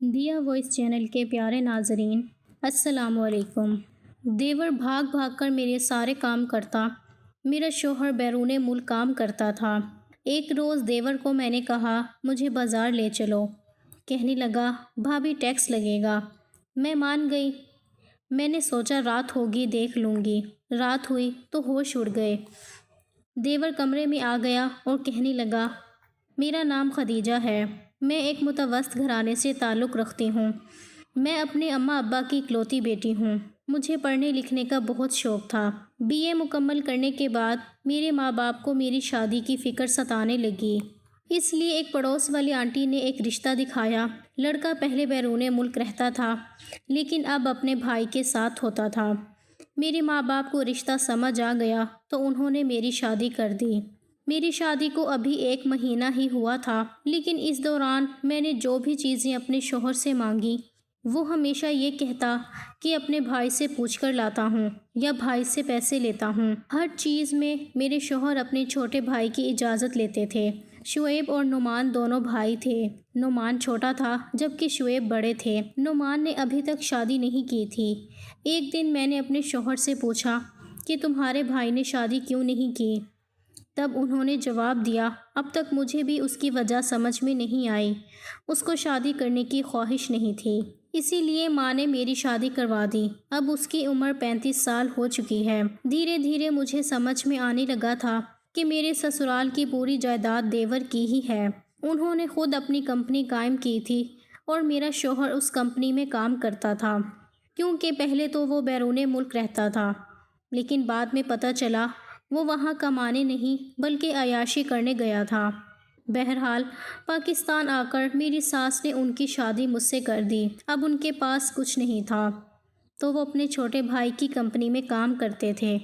دیا voice channel کے پیارے ناظرین، السلام علیکم۔ دیور بھاگ بھاگ کر میرے سارے کام کرتا، میرا شوہر بیرون ملک کام کرتا تھا۔ ایک روز دیور کو میں نے کہا مجھے بازار لے چلو۔ کہنے لگا بھابی ٹیکس لگے گا۔ میں مان گئی۔ میں نے سوچا رات ہوگی دیکھ لوں گی۔ رات ہوئی تو ہوش اڑ گئے۔ دیور کمرے میں آ گیا اور کہنے لگا میرا نام خدیجہ ہے، میں ایک متوسط گھرانے سے تعلق رکھتی ہوں۔ میں اپنے اماں ابا کی اکلوتی بیٹی ہوں۔ مجھے پڑھنے لکھنے کا بہت شوق تھا۔ BA مکمل کرنے کے بعد میرے ماں باپ کو میری شادی کی فکر ستانے لگی۔ اس لیے ایک پڑوس والی آنٹی نے ایک رشتہ دکھایا۔ لڑکا پہلے بیرون ملک رہتا تھا لیکن اب اپنے بھائی کے ساتھ ہوتا تھا۔ میرے ماں باپ کو رشتہ سمجھ آ گیا تو انہوں نے میری شادی کر دی۔ میری شادی کو ابھی 1 مہینہ ہی ہوا تھا لیکن اس دوران میں نے جو بھی چیزیں اپنے شوہر سے مانگی وہ ہمیشہ یہ کہتا کہ اپنے بھائی سے پوچھ کر لاتا ہوں یا بھائی سے پیسے لیتا ہوں۔ ہر چیز میں میرے شوہر اپنے چھوٹے بھائی کی اجازت لیتے تھے۔ شعیب اور نعمان دونوں بھائی تھے۔ نعمان چھوٹا تھا جبکہ شعیب بڑے تھے۔ نعمان نے ابھی تک شادی نہیں کی تھی۔ ایک دن میں نے اپنے شوہر سے پوچھا کہ تمہارے بھائی نے شادی کیوں نہیں کی؟ تب انہوں نے جواب دیا اب تک مجھے بھی اس کی وجہ سمجھ میں نہیں آئی۔ اس کو شادی کرنے کی خواہش نہیں تھی، اسی لیے ماں نے میری شادی کروا دی۔ اب اس کی عمر 35 سال ہو چکی ہے۔ دھیرے دھیرے مجھے سمجھ میں آنے لگا تھا کہ میرے سسرال کی پوری جائیداد دیور کی ہی ہے۔ انہوں نے خود اپنی کمپنی قائم کی تھی اور میرا شوہر اس کمپنی میں کام کرتا تھا، کیونکہ پہلے تو وہ بیرون ملک رہتا تھا لیکن بعد میں پتہ چلا وہ وہاں کمانے نہیں بلکہ عیاشی کرنے گیا تھا۔ بہرحال پاکستان آ کر میری ساس نے ان کی شادی مجھ سے کر دی۔ اب ان کے پاس کچھ نہیں تھا تو وہ اپنے چھوٹے بھائی کی کمپنی میں کام کرتے تھے۔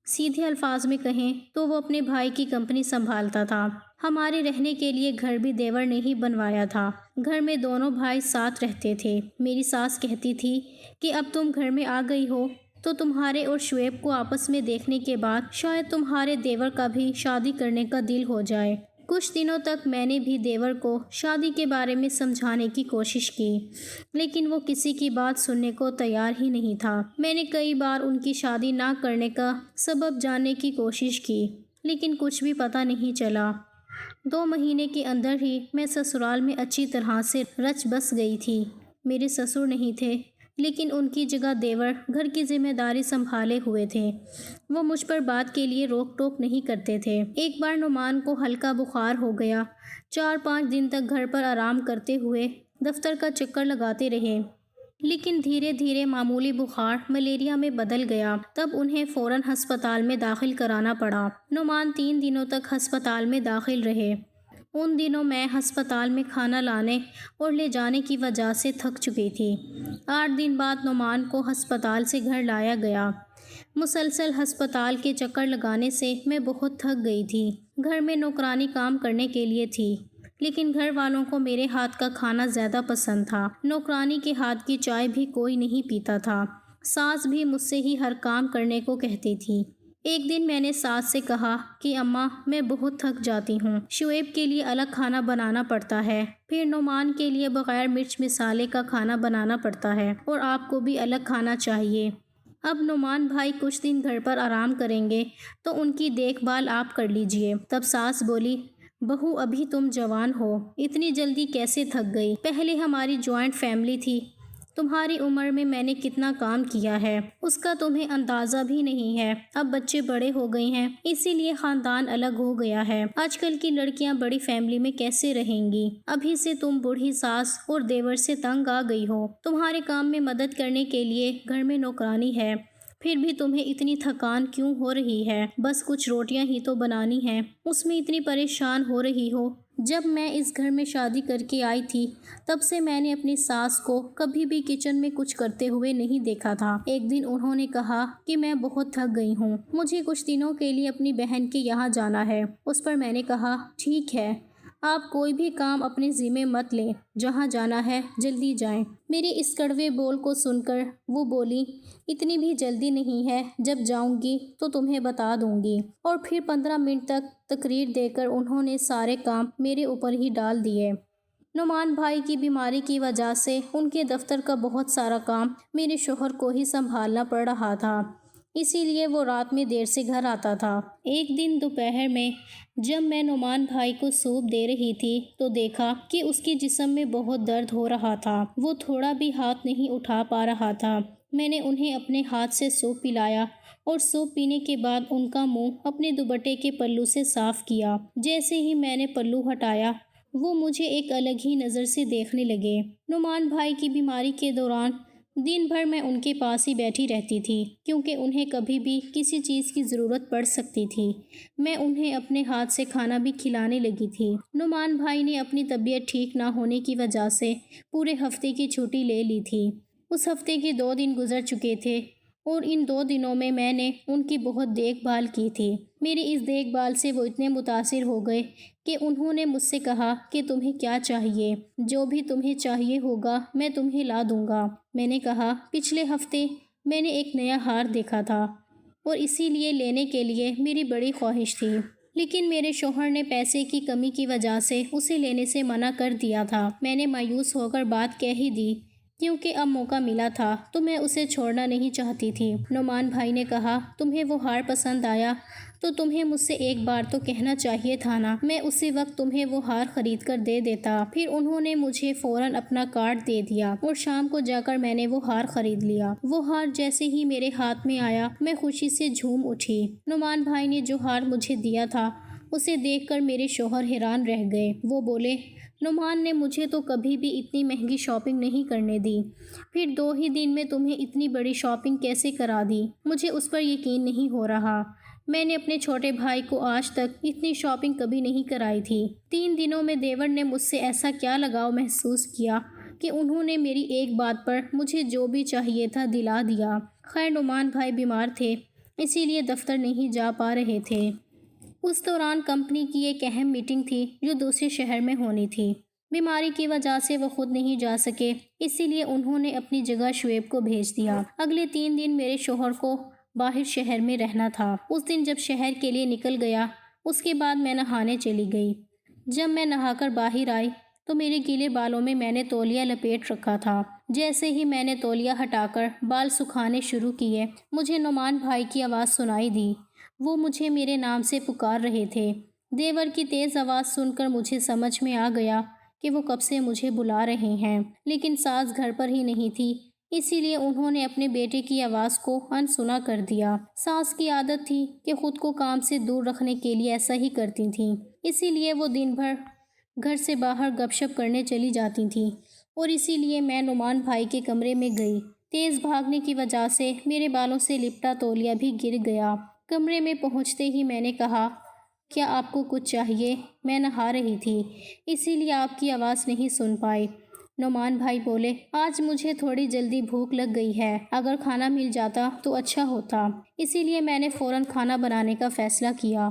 سیدھے الفاظ میں کہیں تو وہ اپنے بھائی کی کمپنی سنبھالتا تھا۔ ہمارے رہنے کے لیے گھر بھی دیور نے ہی بنوایا تھا۔ گھر میں دونوں بھائی ساتھ رہتے تھے۔ میری ساس کہتی تھی کہ اب تم گھر میں آ گئی ہو تو تمہارے اور شعیب کو آپس میں دیکھنے کے بعد شاید تمہارے دیور کا بھی شادی کرنے کا دل ہو جائے۔ کچھ دنوں تک میں نے بھی دیور کو شادی کے بارے میں سمجھانے کی کوشش کی لیکن وہ کسی کی بات سننے کو تیار ہی نہیں تھا۔ میں نے کئی بار ان کی شادی نہ کرنے کا سبب جاننے کی کوشش کی لیکن کچھ بھی پتہ نہیں چلا۔ 2 مہینے کے اندر ہی میں سسرال میں اچھی طرح سے رچ بس گئی تھی۔ میرے سسر نہیں تھے لیکن ان کی جگہ دیور گھر کی ذمہ داری سنبھالے ہوئے تھے۔ وہ مجھ پر بات کے لیے روک ٹوک نہیں کرتے تھے۔ ایک بار نعمان کو ہلکا بخار ہو گیا۔ 4-5 دن تک گھر پر آرام کرتے ہوئے دفتر کا چکر لگاتے رہے لیکن دھیرے دھیرے معمولی بخار ملیریا میں بدل گیا۔ تب انہیں فوراً ہسپتال میں داخل کرانا پڑا۔ نعمان 3 دنوں تک ہسپتال میں داخل رہے۔ ان دنوں میں ہسپتال میں کھانا لانے اور لے جانے کی وجہ سے تھک چکی تھی۔ 8 دن بعد نعمان کو ہسپتال سے گھر لایا گیا۔ مسلسل ہسپتال کے چکر لگانے سے میں بہت تھک گئی تھی۔ گھر میں نوکرانی کام کرنے کے لیے تھی لیکن گھر والوں کو میرے ہاتھ کا کھانا زیادہ پسند تھا۔ نوکرانی کے ہاتھ کی چائے بھی کوئی نہیں پیتا تھا۔ ساس بھی مجھ سے ہی ہر کام کرنے کو کہتی تھی۔ ایک دن میں نے ساس سے کہا کہ اماں میں بہت تھک جاتی ہوں۔ شعیب کے لیے الگ کھانا بنانا پڑتا ہے، پھر نعمان کے لیے بغیر مرچ مسالے کا کھانا بنانا پڑتا ہے اور آپ کو بھی الگ کھانا چاہیے۔ اب نعمان بھائی کچھ دن گھر پر آرام کریں گے تو ان کی دیکھ بھال آپ کر لیجئے۔ تب ساس بولی بہو ابھی تم جوان ہو، اتنی جلدی کیسے تھک گئی؟ پہلے ہماری جوائنٹ فیملی تھی، تمہاری عمر میں میں نے کتنا کام کیا ہے اس کا تمہیں اندازہ بھی نہیں ہے۔ اب بچے بڑے ہو گئے ہیں اسی لیے خاندان الگ ہو گیا ہے۔ آج کل کی لڑکیاں بڑی فیملی میں کیسے رہیں گی؟ ابھی سے تم بوڑھی ساس اور دیور سے تنگ آ گئی ہو۔ تمہارے کام میں مدد کرنے کے لیے گھر میں نوکرانی ہے، پھر بھی تمہیں اتنی تھکان کیوں ہو رہی ہے؟ بس کچھ روٹیاں ہی تو بنانی ہیں، اس میں اتنی پریشان ہو رہی ہو۔ جب میں اس گھر میں شادی کر کے آئی تھی تب سے میں نے اپنی ساس کو کبھی بھی کچن میں کچھ کرتے ہوئے نہیں دیکھا تھا۔ ایک دن انہوں نے کہا کہ میں بہت تھک گئی ہوں، مجھے کچھ دنوں کے لیے اپنی بہن کے یہاں جانا ہے۔ اس پر میں نے کہا ٹھیک ہے، آپ کوئی بھی کام اپنے ذمہ مت لیں، جہاں جانا ہے جلدی جائیں۔ میرے اس کڑوے بول کو سن کر وہ بولی اتنی بھی جلدی نہیں ہے، جب جاؤں گی تو تمہیں بتا دوں گی۔ اور پھر 15 منٹ تک تقریر دے کر انہوں نے سارے کام میرے اوپر ہی ڈال دیے۔ نعمان بھائی کی بیماری کی وجہ سے ان کے دفتر کا بہت سارا کام میرے شوہر کو ہی سنبھالنا پڑ رہا تھا، اسی لیے وہ رات میں دیر سے گھر آتا تھا۔ ایک دن دوپہر میں جب میں نعمان بھائی کو سوپ دے رہی تھی تو دیکھا کہ اس کے جسم میں بہت درد ہو رہا تھا، وہ تھوڑا بھی ہاتھ نہیں اٹھا پا رہا تھا۔ میں نے انہیں اپنے ہاتھ سے سوپ پلایا اور سوپ پینے کے بعد ان کا منہ اپنے دوپٹے کے پلو سے صاف کیا۔ جیسے ہی میں نے پلو ہٹایا وہ مجھے ایک الگ ہی نظر سے دیکھنے لگے۔ نعمان بھائی کی بیماری کے دوران دن بھر میں ان کے پاس ہی بیٹھی رہتی تھی، کیونکہ انہیں کبھی بھی کسی چیز کی ضرورت پڑ سکتی تھی۔ میں انہیں اپنے ہاتھ سے کھانا بھی کھلانے لگی تھی۔ نعمان بھائی نے اپنی طبیعت ٹھیک نہ ہونے کی وجہ سے پورے ہفتے کی چھٹی لے لی تھی۔ اس ہفتے کے 2 دن گزر چکے تھے اور ان 2 دنوں میں نے ان کی بہت دیکھ بھال کی تھی۔ میری اس دیکھ بھال سے وہ اتنے متاثر ہو گئے کہ انہوں نے مجھ سے کہا کہ تمہیں کیا چاہیے؟ جو بھی تمہیں چاہیے ہوگا میں تمہیں لا دوں گا۔ میں نے کہا پچھلے ہفتے میں نے ایک نیا ہار دیکھا تھا اور اسی لیے لینے کے لیے میری بڑی خواہش تھی، لیکن میرے شوہر نے پیسے کی کمی کی وجہ سے اسے لینے سے منع کر دیا تھا۔ میں نے مایوس ہو کر بات کہہ ہی دی کیونکہ اب موقع ملا تھا تو میں اسے چھوڑنا نہیں چاہتی تھی۔ نعمان بھائی نے کہا تمہیں وہ ہار پسند آیا تو تمہیں مجھ سے ایک بار تو کہنا چاہیے تھا نا، میں اسی وقت تمہیں وہ ہار خرید کر دے دیتا۔ پھر انہوں نے مجھے فوراً اپنا کارڈ دے دیا اور شام کو جا کر میں نے وہ ہار خرید لیا۔ وہ ہار جیسے ہی میرے ہاتھ میں آیا میں خوشی سے جھوم اٹھی۔ نعمان بھائی نے جو ہار مجھے دیا تھا اسے دیکھ کر میرے شوہر حیران رہ گئے۔ وہ بولے نعمان نے مجھے تو کبھی بھی اتنی مہنگی شاپنگ نہیں کرنے دی، پھر 2 ہی دن میں تمہیں اتنی بڑی شاپنگ کیسے کرا دی؟ مجھے اس پر یقین نہیں ہو رہا۔ میں نے اپنے چھوٹے بھائی کو آج تک اتنی شاپنگ کبھی نہیں کرائی تھی۔ 3 دنوں میں دیور نے مجھ سے ایسا کیا لگاؤ محسوس کیا کہ انہوں نے میری ایک بات پر مجھے جو بھی چاہیے تھا دلا دیا۔ خیر نعمان بھائی بیمار تھے اسی لیے دفتر نہیں جا پا رہے تھے۔ اس دوران کمپنی کی ایک اہم میٹنگ تھی جو دوسرے شہر میں ہونی تھی۔ بیماری کی وجہ سے وہ خود نہیں جا سکے، اسی لیے انہوں نے اپنی جگہ شعیب کو بھیج دیا۔ اگلے 3 دن میرے شوہر کو باہر شہر میں رہنا تھا۔ اس دن جب شہر کے لیے نکل گیا اس کے بعد میں نہانے چلی گئی۔ جب میں نہا کر باہر آئی تو میرے گیلے بالوں میں نے تولیہ لپیٹ رکھا تھا۔ جیسے ہی میں نے تولیہ ہٹا کر بال سکھانے شروع کیے مجھے نعمان بھائی کی آواز سنائی دی۔ وہ مجھے میرے نام سے پکار رہے تھے۔ دیور کی تیز آواز سن کر مجھے سمجھ میں آ گیا کہ وہ کب سے مجھے بلا رہے ہیں، لیکن ساس گھر پر ہی نہیں تھی، اسی لیے انہوں نے اپنے بیٹے کی آواز کو انسنا کر دیا۔ ساس کی عادت تھی کہ خود کو کام سے دور رکھنے کے لیے ایسا ہی کرتی تھیں، اسی لیے وہ دن بھر گھر سے باہر گپ شپ کرنے چلی جاتی تھیں اور اسی لیے میں نعمان بھائی کے کمرے میں گئی۔ تیز بھاگنے کی وجہ سے میرے بالوں سے لپٹا تولیہ بھی گر گیا۔ کمرے میں پہنچتے ہی میں نے کہا کیا آپ کو کچھ چاہیے؟ میں نہا رہی تھی اسی لیے آپ کی آواز نہیں سن پائی۔ نعمان بھائی بولے آج مجھے تھوڑی جلدی بھوک لگ گئی ہے، اگر کھانا مل جاتا تو اچھا ہوتا، اسی لیے میں نے فوراً کھانا بنانے کا فیصلہ کیا۔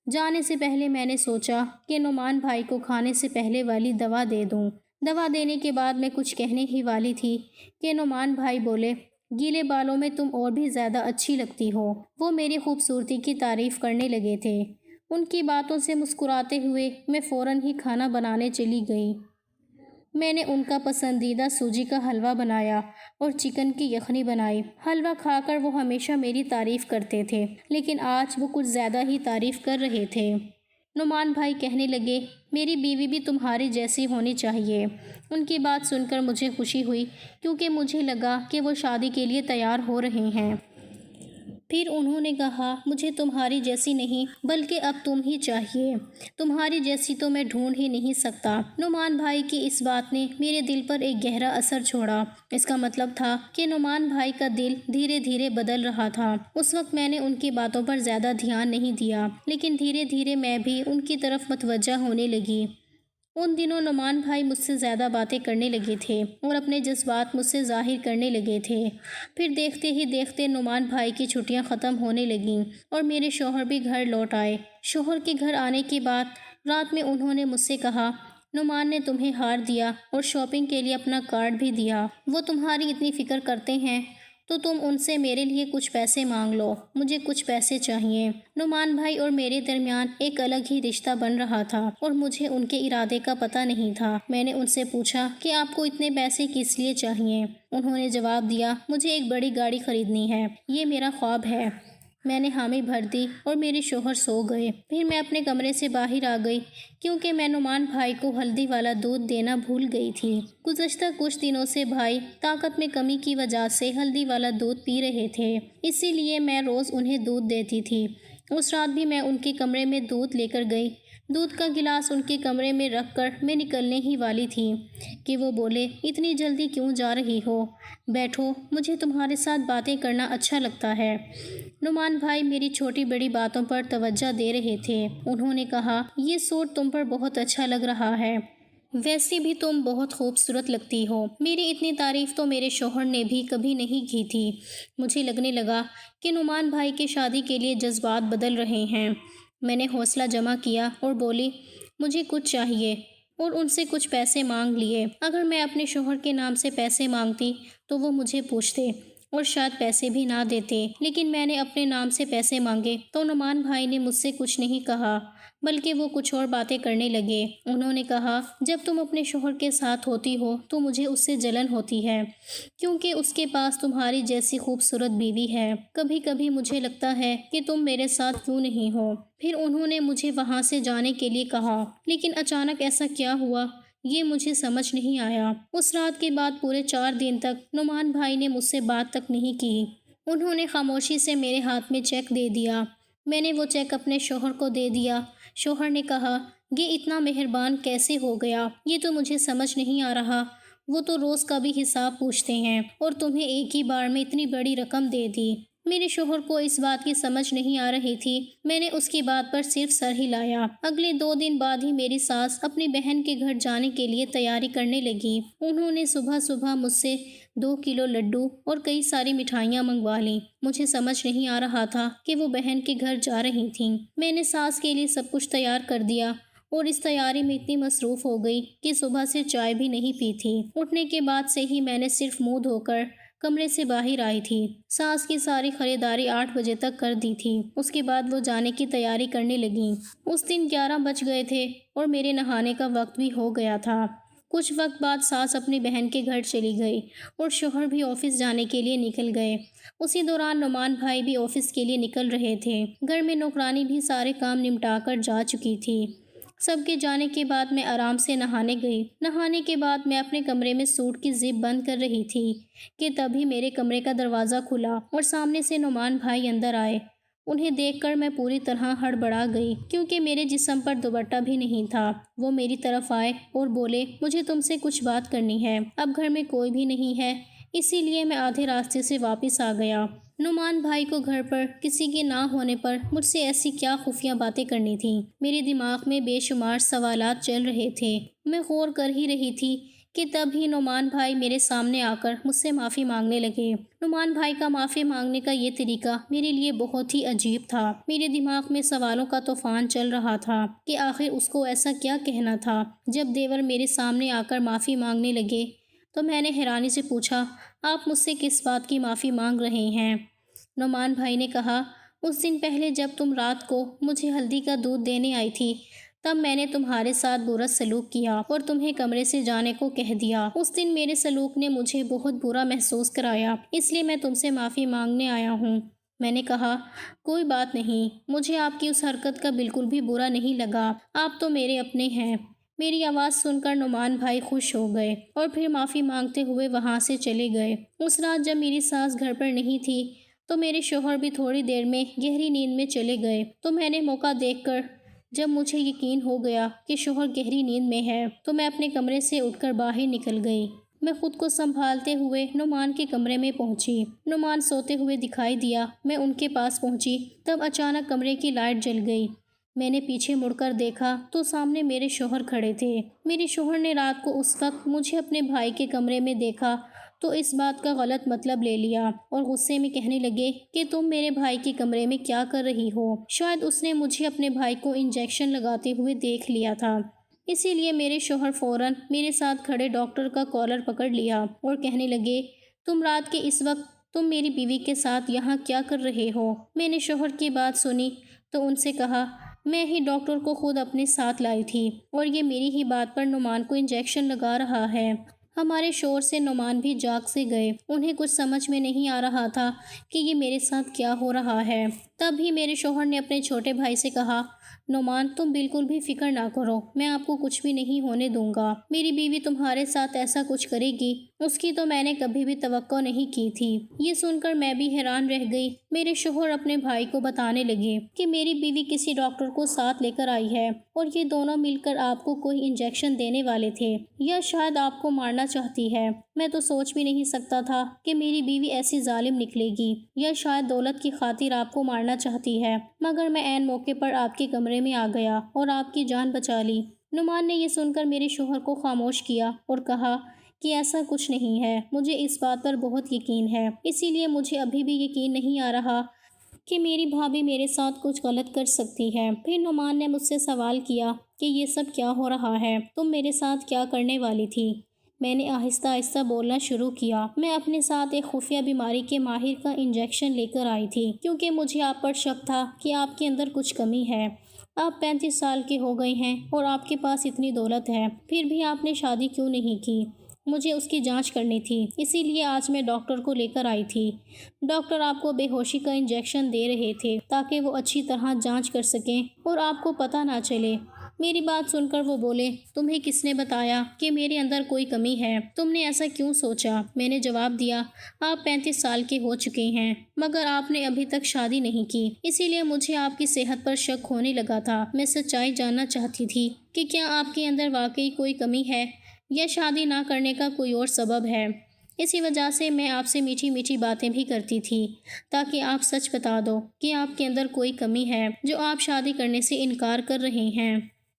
جانے سے پہلے میں نے سوچا کہ نعمان بھائی کو کھانے سے پہلے والی دوا دے دوں۔ دوا دینے کے بعد میں کچھ کہنے ہی والی تھی کہ نعمان بھائی بولے گیلے بالوں میں تم اور بھی زیادہ اچھی لگتی ہو۔ وہ میری خوبصورتی کی تعریف کرنے لگے تھے۔ ان کی باتوں سے مسکراتے ہوئے میں فوراً ہی کھانا بنانے چلی گئی۔ میں نے ان کا پسندیدہ سوجی کا حلوہ بنایا اور چکن کی یخنی بنائی۔ حلوہ کھا کر وہ ہمیشہ میری تعریف کرتے تھے، لیکن آج وہ کچھ زیادہ ہی تعریف کر رہے تھے۔ نعمان بھائی کہنے لگے میری بیوی بھی تمہاری جیسی ہونی چاہیے۔ ان کی بات سن کر مجھے خوشی ہوئی کیونکہ مجھے لگا کہ وہ شادی کے لیے تیار ہو رہے ہیں۔ پھر انہوں نے کہا مجھے تمہاری جیسی نہیں بلکہ اب تم ہی چاہیے، تمہاری جیسی تو میں ڈھونڈ ہی نہیں سکتا۔ نعمان بھائی کی اس بات نے میرے دل پر ایک گہرا اثر چھوڑا۔ اس کا مطلب تھا کہ نعمان بھائی کا دل دھیرے دھیرے بدل رہا تھا۔ اس وقت میں نے ان کی باتوں پر زیادہ دھیان نہیں دیا، لیکن دھیرے دھیرے میں بھی ان کی طرف متوجہ ہونے لگی۔ ان دنوں نعمان بھائی مجھ سے زیادہ باتیں کرنے لگے تھے اور اپنے جذبات مجھ سے ظاہر کرنے لگے تھے۔ پھر دیکھتے ہی دیکھتے نعمان بھائی کی چھٹیاں ختم ہونے لگیں اور میرے شوہر بھی گھر لوٹ آئے۔ شوہر کے گھر آنے کے بعد رات میں انہوں نے مجھ سے کہا نعمان نے تمہیں ہار دیا اور شاپنگ کے لیے اپنا کارڈ بھی دیا، وہ تمہاری اتنی فکر کرتے ہیں تو تم ان سے میرے لیے کچھ پیسے مانگ لو، مجھے کچھ پیسے چاہیے۔ نعمان بھائی اور میرے درمیان ایک الگ ہی رشتہ بن رہا تھا اور مجھے ان کے ارادے کا پتہ نہیں تھا۔ میں نے ان سے پوچھا کہ آپ کو اتنے پیسے کس لیے چاہیے؟ انہوں نے جواب دیا، مجھے ایک بڑی گاڑی خریدنی ہے، یہ میرا خواب ہے۔ میں نے حامی بھر دی اور میرے شوہر سو گئے۔ پھر میں اپنے کمرے سے باہر آ گئی کیونکہ میں نعمان بھائی کو ہلدی والا دودھ دینا بھول گئی تھی۔ گزشتہ کچھ دنوں سے بھائی طاقت میں کمی کی وجہ سے ہلدی والا دودھ پی رہے تھے، اسی لیے میں روز انہیں دودھ دیتی تھی۔ اس رات بھی میں ان کے کمرے میں دودھ لے کر گئی۔ دودھ کا گلاس ان کے کمرے میں رکھ کر میں نکلنے ہی والی تھی کہ وہ بولے، اتنی جلدی کیوں جا رہی ہو؟ بیٹھو، مجھے تمہارے ساتھ باتیں کرنا اچھا لگتا ہے۔ نعمان بھائی میری چھوٹی بڑی باتوں پر توجہ دے رہے تھے۔ انہوں نے کہا، یہ سوٹ تم پر بہت اچھا لگ رہا ہے، ویسے بھی تم بہت خوبصورت لگتی ہو۔ میری اتنی تعریف تو میرے شوہر نے بھی کبھی نہیں کی تھی۔ مجھے لگنے لگا کہ نعمان بھائی کے شادی کے لیے جذبات بدل رہے ہیں۔ میں نے حوصلہ جمع کیا اور بولی، مجھے کچھ چاہیے، اور ان سے کچھ پیسے مانگ لیے۔ اگر میں اپنے شوہر کے نام سے پیسے مانگتی تو وہ مجھے پوچھتے اور شاید پیسے بھی نہ دیتے، لیکن میں نے اپنے نام سے پیسے مانگے تو نعمان بھائی نے مجھ سے کچھ نہیں کہا، بلکہ وہ کچھ اور باتیں کرنے لگے۔ انہوں نے کہا، جب تم اپنے شوہر کے ساتھ ہوتی ہو تو مجھے اس سے جلن ہوتی ہے کیونکہ اس کے پاس تمہاری جیسی خوبصورت بیوی ہے۔ کبھی کبھی مجھے لگتا ہے کہ تم میرے ساتھ کیوں نہیں ہو۔ پھر انہوں نے مجھے وہاں سے جانے کے لیے کہا، لیکن اچانک ایسا کیا ہوا یہ مجھے سمجھ نہیں آیا۔ اس رات کے بعد پورے 4 دن تک نعمان بھائی نے مجھ سے بات تک نہیں کی۔ انہوں نے خاموشی سے میرے ہاتھ میں چیک دے دیا۔ میں نے وہ چیک اپنے شوہر کو دے دیا۔ شوہر نے کہا، یہ اتنا مہربان کیسے ہو گیا؟ یہ تو مجھے سمجھ نہیں آ رہا۔ وہ تو روز کا بھی حساب پوچھتے ہیں اور تمہیں ایک ہی بار میں اتنی بڑی رقم دے دی۔ میرے شوہر کو اس بات کی سمجھ نہیں آ رہی تھی۔ میں نے اس کی بات پر صرف سر ہلایا۔ اگلے 2 دن بعد ہی میری ساس اپنی بہن کے گھر جانے کے لیے تیاری کرنے لگی۔ انہوں نے صبح صبح مجھ سے 2 کلو لڈو اور کئی ساری مٹھائیاں منگوا لیں۔ مجھے سمجھ نہیں آ رہا تھا کہ وہ بہن کے گھر جا رہی تھیں۔ میں نے ساس کے لیے سب کچھ تیار کر دیا اور اس تیاری میں اتنی مصروف ہو گئی کہ صبح سے چائے بھی نہیں پی تھی۔ اٹھنے کے بعد سے ہی میں نے صرف منہ دھو کر کمرے سے باہر آئی تھی۔ ساس کی ساری خریداری 8 بجے تک کر دی تھی۔ اس کے بعد وہ جانے کی تیاری کرنے لگیں۔ اس دن 11 بج گئے تھے اور میرے نہانے کا وقت بھی ہو گیا تھا۔ کچھ وقت بعد ساس اپنی بہن کے گھر چلی گئی اور شوہر بھی آفس جانے کے لیے نکل گئے۔ اسی دوران نعمان بھائی بھی آفس کے لیے نکل رہے تھے۔ گھر میں نوکرانی بھی سارے کام نمٹا کر جا چکی تھی۔ سب کے جانے کے بعد میں آرام سے نہانے گئی۔ نہانے کے بعد میں اپنے کمرے میں سوٹ کی زپ بند کر رہی تھی کہ تبھی میرے کمرے کا دروازہ کھلا اور سامنے سے نعمان بھائی اندر آئے۔ انہیں دیکھ کر میں پوری طرح ہڑبڑا گئی کیونکہ میرے جسم پر دوپٹہ بھی نہیں تھا۔ وہ میری طرف آئے اور بولے، مجھے تم سے کچھ بات کرنی ہے۔ اب گھر میں کوئی بھی نہیں ہے، اسی لیے میں آدھے راستے سے واپس آ گیا۔ نعمان بھائی کو گھر پر کسی کے نہ ہونے پر مجھ سے ایسی کیا خفیہ باتیں کرنی تھیں؟ میرے دماغ میں بے شمار سوالات چل رہے تھے۔ میں غور کر ہی رہی تھی کہ تب ہی نعمان بھائی میرے سامنے آ کر مجھ سے معافی مانگنے لگے۔ نعمان بھائی کا معافی مانگنے کا یہ طریقہ میرے لیے بہت ہی عجیب تھا۔ میرے دماغ میں سوالوں کا طوفان چل رہا تھا کہ آخر اس کو ایسا کیا کہنا تھا۔ جب دیور میرے سامنے آ کر معافی مانگنے لگے تو میں نے حیرانی سے پوچھا، آپ مجھ سے کس بات کی معافی مانگ رہے ہیں؟ نعمان بھائی نے کہا، اس دن پہلے جب تم رات کو مجھے ہلدی کا دودھ دینے آئی تھی تب میں نے تمہارے ساتھ برا سلوک کیا اور تمہیں کمرے سے جانے کو کہہ دیا۔ اس دن میرے سلوک نے مجھے بہت برا محسوس کرایا، اس لیے میں تم سے معافی مانگنے آیا ہوں۔ میں نے کہا، کوئی بات نہیں، مجھے آپ کی اس حرکت کا بالکل بھی برا نہیں لگا، آپ تو میرے اپنے ہیں۔ میری آواز سن کر نعمان بھائی خوش ہو گئے اور پھر معافی مانگتے ہوئے وہاں سے چلے گئے۔ اس رات جب میری ساس گھر پر نہیں تھی تو میرے شوہر بھی تھوڑی دیر میں گہری نیند میں چلے گئے، تو میں نے موقع دیکھ کر جب مجھے یقین ہو گیا کہ شوہر گہری نیند میں ہے تو میں اپنے کمرے سے اٹھ کر باہر نکل گئی۔ میں خود کو سنبھالتے ہوئے نعمان کے کمرے میں پہنچی۔ نعمان سوتے ہوئے دکھائی دیا۔ میں ان کے پاس پہنچی تب اچانک کمرے کی لائٹ جل گئی۔ میں نے پیچھے مڑ کر دیکھا تو سامنے میرے شوہر کھڑے تھے۔ میرے شوہر نے رات کو اس وقت مجھے اپنے بھائی کے کمرے میں دیکھا تو اس بات کا غلط مطلب لے لیا اور غصے میں کہنے لگے کہ تم میرے بھائی کے کمرے میں کیا کر رہی ہو؟ شاید اس نے مجھے اپنے بھائی کو انجیکشن لگاتے ہوئے دیکھ لیا تھا، اسی لیے میرے شوہر فوراً میرے ساتھ کھڑے ڈاکٹر کا کالر پکڑ لیا اور کہنے لگے، تم رات کے اس وقت تم میری بیوی کے ساتھ یہاں کیا کر رہے ہو؟ میں نے شوہر کی بات سنی تو ان سے کہا، میں ہی ڈاکٹر کو خود اپنے ساتھ لائی تھی اور یہ میری ہی بات پر نعمان کو انجیکشن لگا رہا ہے۔ ہمارے شور سے نعمان بھی جاگ سے گئے۔ انہیں کچھ سمجھ میں نہیں آ رہا تھا کہ یہ میرے ساتھ کیا ہو رہا ہے۔ تب ہی میرے شوہر نے اپنے چھوٹے بھائی سے کہا، نعمان تم بالکل بھی فکر نہ کرو، میں آپ کو کچھ بھی نہیں ہونے دوں گا۔ میری بیوی تمہارے ساتھ ایسا کچھ کرے گی، اس کی تو میں نے کبھی بھی توقع نہیں کی تھی۔ یہ سن کر میں بھی حیران رہ گئی۔ میرے شوہر اپنے بھائی کو بتانے لگے کہ میری بیوی کسی ڈاکٹر کو ساتھ لے کر آئی ہے اور یہ دونوں مل کر آپ کو کوئی انجیکشن دینے والے تھے یا شاید آپ کو مارنا چاہتی ہے۔ میں تو سوچ بھی نہیں سکتا تھا کہ میری بیوی ایسی ظالم نکلے گی، یا شاید دولت کی خاطر آپ کو مارنا چاہتی ہے، مگر میں عین موقع پر آپ کے کمرے میں آ گیا اور آپ کی جان بچا لی۔ نعمان نے یہ سن کر میرے شوہر کو خاموش کیا اور کہا کہ ایسا کچھ نہیں ہے، مجھے اس بات پر بہت یقین ہے، اسی لیے مجھے ابھی بھی یقین نہیں آ رہا کہ میری بھابھی میرے ساتھ کچھ غلط کر سکتی ہے۔ پھر نعمان نے مجھ سے سوال کیا کہ یہ سب کیا ہو رہا ہے، تم میرے ساتھ کیا کرنے والی تھی؟ میں نے آہستہ آہستہ بولنا شروع کیا۔ میں اپنے ساتھ ایک خفیہ بیماری کے ماہر کا انجیکشن لے کر آئی تھی، کیونکہ مجھے آپ پر شک تھا کہ آپ کے اندر کچھ کمی ہے۔ آپ 35 سال کے ہو گئے ہیں اور آپ کے پاس اتنی دولت ہے، پھر بھی آپ نے شادی کیوں نہیں کی؟ مجھے اس کی جانچ کرنی تھی، اسی لیے آج میں ڈاکٹر کو لے کر آئی تھی۔ ڈاکٹر آپ کو بے ہوشی کا انجیکشن دے رہے تھے تاکہ وہ اچھی طرح جانچ کر سکیں اور آپ کو پتہ نہ چلے۔ میری بات سن کر وہ بولے، تمہیں کس نے بتایا کہ میرے اندر کوئی کمی ہے؟ تم نے ایسا کیوں سوچا؟ میں نے جواب دیا، آپ 35 سال کے ہو چکے ہیں مگر آپ نے ابھی تک شادی نہیں کی، اسی لیے مجھے آپ کی صحت پر شک ہونے لگا تھا۔ میں سچائی جاننا چاہتی تھی کہ کیا آپ کے اندر واقعی کوئی کمی ہے یا شادی نہ کرنے کا کوئی اور سبب ہے۔ اسی وجہ سے میں آپ سے میٹھی میٹھی باتیں بھی کرتی تھی تاکہ آپ سچ بتا دو کہ آپ کے اندر کوئی کمی ہے جو آپ شادی کرنے سے انکار کر رہے ہیں۔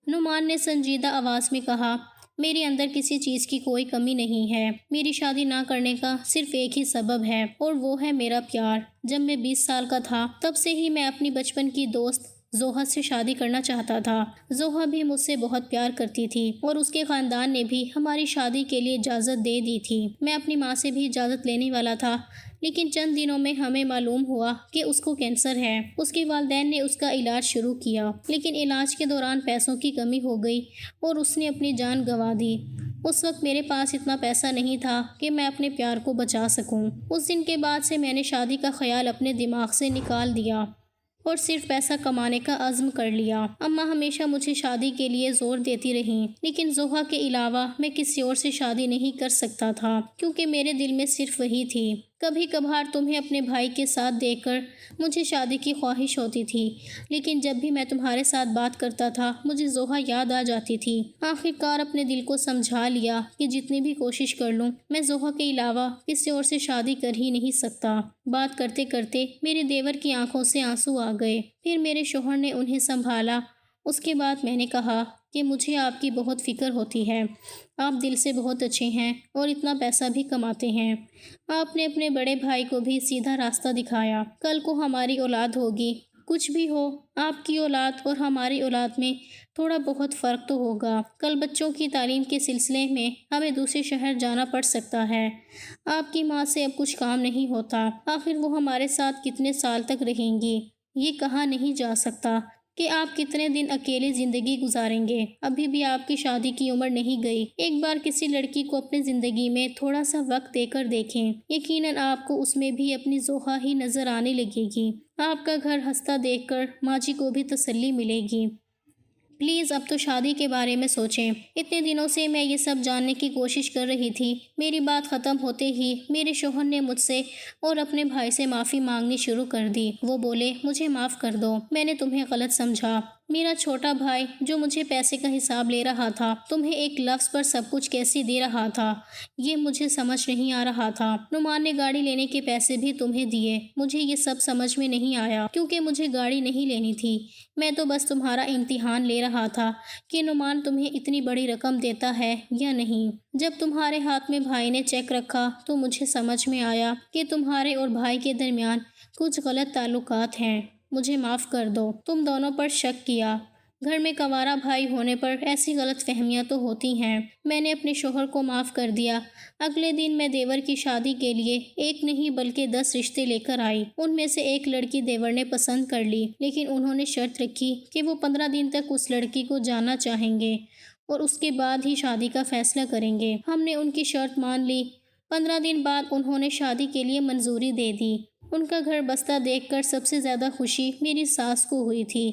نعمان نے سنجیدہ آواز میں کہا، میرے اندر کسی چیز کی کوئی کمی نہیں ہے، میری شادی نہ کرنے کا صرف ایک ہی سبب ہے اور وہ ہے میرا پیار۔ جب میں 20 سال کا تھا تب سے ہی میں اپنی بچپن کی دوست زوہا سے شادی کرنا چاہتا تھا۔ زوہا بھی مجھ سے بہت پیار کرتی تھی اور اس کے خاندان نے بھی ہماری شادی کے لیے اجازت دے دی تھی۔ میں اپنی ماں سے بھی اجازت لینے والا تھا، لیکن چند دنوں میں ہمیں معلوم ہوا کہ اس کو کینسر ہے۔ اس کے والدین نے اس کا علاج شروع کیا، لیکن علاج کے دوران پیسوں کی کمی ہو گئی اور اس نے اپنی جان گنوا دی۔ اس وقت میرے پاس اتنا پیسہ نہیں تھا کہ میں اپنے پیار کو بچا سکوں۔ اس دن کے بعد سے میں نے شادی کا خیال اپنے دماغ سے نکال دیا اور صرف پیسہ کمانے کا عزم کر لیا۔ اماں ہمیشہ مجھے شادی کے لیے زور دیتی رہیں، لیکن زوہا کے علاوہ میں کسی اور سے شادی نہیں کر سکتا تھا کیونکہ میرے دل میں صرف وہی تھی۔ کبھی کبھار تمہیں اپنے بھائی کے ساتھ دیکھ کر مجھے شادی کی خواہش ہوتی تھی، لیکن جب بھی میں تمہارے ساتھ بات کرتا تھا مجھے زوہا یاد آ جاتی تھی۔ آخر کار اپنے دل کو سمجھا لیا کہ جتنی بھی کوشش کر لوں میں زوہا کے علاوہ کسی اور سے شادی کر ہی نہیں سکتا۔ بات کرتے کرتے میرے دیور کی آنکھوں سے آنسو آ گئے۔ پھر میرے شوہر نے انہیں سنبھالا۔ اس کے بعد میں نے کہا کہ مجھے آپ کی بہت فکر ہوتی ہے، آپ دل سے بہت اچھے ہیں اور اتنا پیسہ بھی کماتے ہیں۔ آپ نے اپنے بڑے بھائی کو بھی سیدھا راستہ دکھایا۔ کل کو ہماری اولاد ہوگی، کچھ بھی ہو، آپ کی اولاد اور ہماری اولاد میں تھوڑا بہت فرق تو ہوگا۔ کل بچوں کی تعلیم کے سلسلے میں ہمیں دوسرے شہر جانا پڑ سکتا ہے۔ آپ کی ماں سے اب کچھ کام نہیں ہوتا، آخر وہ ہمارے ساتھ کتنے سال تک رہیں گی یہ کہا نہیں جا سکتا کہ آپ کتنے دن اکیلی زندگی گزاریں گے۔ ابھی بھی آپ کی شادی کی عمر نہیں گئی۔ ایک بار کسی لڑکی کو اپنی زندگی میں تھوڑا سا وقت دے کر دیکھیں، یقیناً آپ کو اس میں بھی اپنی زوہا ہی نظر آنے لگے گی۔ آپ کا گھر ہنستا دیکھ کر ماں جی کو بھی تسلی ملے گی۔ پلیز اب تو شادی کے بارے میں سوچیں۔ اتنے دنوں سے میں یہ سب جاننے کی کوشش کر رہی تھی۔ میری بات ختم ہوتے ہی میرے شوہر نے مجھ سے اور اپنے بھائی سے معافی مانگنی شروع کر دی۔ وہ بولے، مجھے معاف کر دو، میں نے تمہیں غلط سمجھا۔ میرا چھوٹا بھائی جو مجھے پیسے کا حساب لے رہا تھا، تمہیں ایک لفظ پر سب کچھ کیسے دے رہا تھا، یہ مجھے سمجھ نہیں آ رہا تھا۔ نعمان نے گاڑی لینے کے پیسے بھی تمہیں دیے، مجھے یہ سب سمجھ میں نہیں آیا کیونکہ مجھے گاڑی نہیں لینی تھی۔ میں تو بس تمہارا امتحان لے رہا تھا کہ نعمان تمہیں اتنی بڑی رقم دیتا ہے یا نہیں۔ جب تمہارے ہاتھ میں بھائی نے چیک رکھا تو مجھے سمجھ میں آیا کہ تمہارے اور بھائی کے درمیان کچھ غلط تعلقات ہیں۔ مجھے معاف کر دو، تم دونوں پر شک کیا، گھر میں کنوارا بھائی ہونے پر ایسی غلط فہمیاں تو ہوتی ہیں۔ میں نے اپنے شوہر کو معاف کر دیا۔ اگلے دن میں دیور کی شادی کے لیے ایک نہیں بلکہ 10 رشتے لے کر آئی۔ ان میں سے ایک لڑکی دیور نے پسند کر لی، لیکن انہوں نے شرط رکھی کہ وہ 15 دن تک اس لڑکی کو جاننا چاہیں گے اور اس کے بعد ہی شادی کا فیصلہ کریں گے۔ ہم نے ان کی شرط مان لی۔ 15 دن بعد انہوں نے شادی کے لیے منظوری دے دی۔ ان کا گھر بستہ دیکھ کر سب سے زیادہ خوشی میری ساس کو ہوئی تھی۔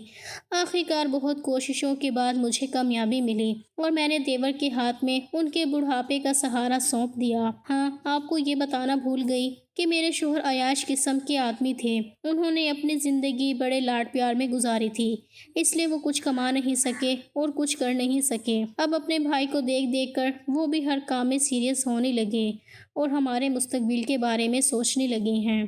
آخرکار بہت کوششوں کے بعد مجھے کامیابی ملی اور میں نے دیور کے ہاتھ میں ان کے بڑھاپے کا سہارا سونپ دیا۔ ہاں، آپ کو یہ بتانا بھول گئی کہ میرے شوہر عیاش قسم کے آدمی تھے۔ انہوں نے اپنی زندگی بڑے لاڈ پیار میں گزاری تھی، اس لیے وہ کچھ کما نہیں سکے اور کچھ کر نہیں سکے۔ اب اپنے بھائی کو دیکھ دیکھ کر وہ بھی ہر کام میں سیریس ہونے لگے اور ہمارے مستقبل کے بارے میں سوچنے لگے ہیں۔